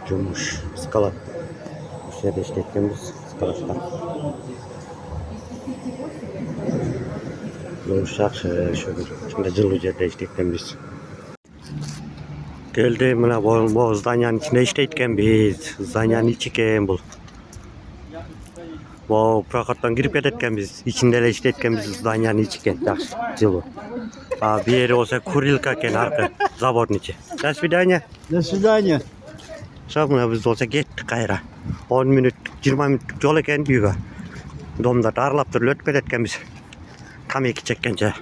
Cumuş, skalat. Bu şeyde işlettiğimiz skalattan. Yumuşak şöyle. Şimdi cıllı yerde işlettiğimiz. Geldi buna bu zanyanın içinde işletken biz. Zanyanın içiken bul. Bu prakattan girip edetken biz. İçinde de işletken biz zanyanın içiken. Yaxşı, cıllı. Bir yeri olsa kurilkaken arka zavodun içi. До свидания. До свидания. Sonra biz olsa gittik kayra. 10 minut, 20 minut yol eken büyüge. Domda darlap dur, lötpet etken biz. Tam iki çekkence.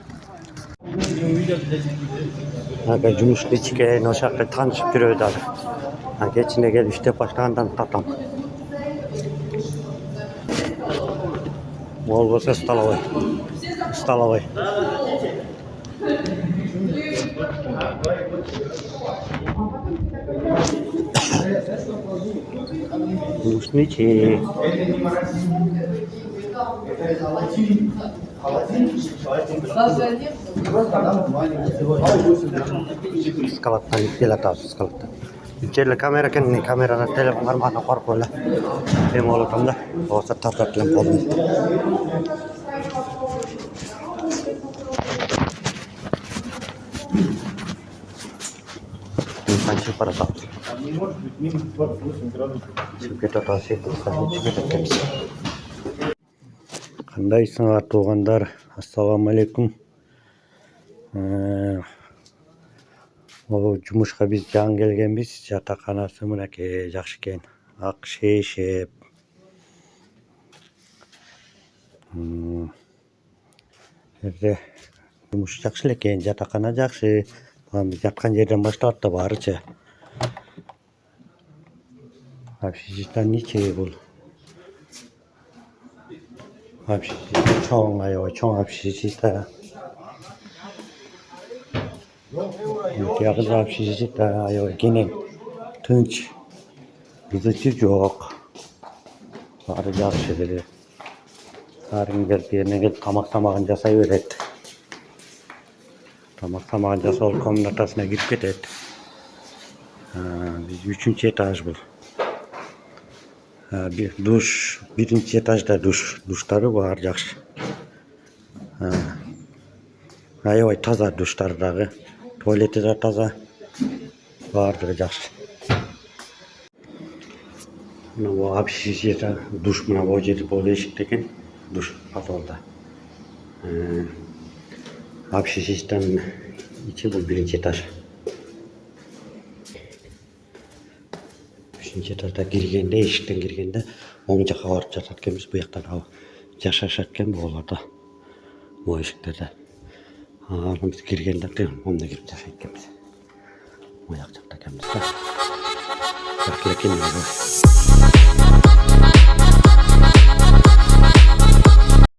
Aga cumuşlu içken o şarkı tanışıp duruyordu abi. Aga içine gel işte başkandan tatam. Volvo'sa stalovay. Stalovay. Cumuşlu içi. Skalattan gel atas skalattan. İçeride kamera kendine kamerana telefon armağana korkuyla. Hem oğlum da olsa tartatlan polum. Sanchi para tap. Şirket atası şirket kendisi. Kandaysınlar tuğanlar. Assalamu alaikum. O cumuşka biz can gelgenbiz. Yatakhanası mınaki yaxşıken. Akşeşep. Evde cumuş yaxşı leken. Yatakhana yaxşı. Biz yatkan yerden başladı da barıca. Hapşişten niçe bul. Hapşişten çoğun ayo. Çoğun hapşişten. Yakın hapşişten ayo. Gene tınç. Bizde yok. Barı yaxşı dedi. Sarın gelip yerine gelip tamak samağın jasayı öğretti. Tamak samağın jasa ol komnatasına girip getet. Biz 3. etaj bu. Bir duş, 1. etajda duş. Duşları var yaxşı. Ayoy taza duşları. Tuvaleti de taza. Vardır yaxşı. Bu hapşişe duş buna bu jeri bol eşikteken duş patolda. Hapşişten içi bu 1. etaj. 3. etajda girgende, eşikten girgende oң жаққа барып жататкенбіз. Bu жақтан жашашаткен боларда. Bu eşiklerde. Biz girgende onunla girip жашайткенбіз. Bu жақ жақта екенбіз. Жақсы екен.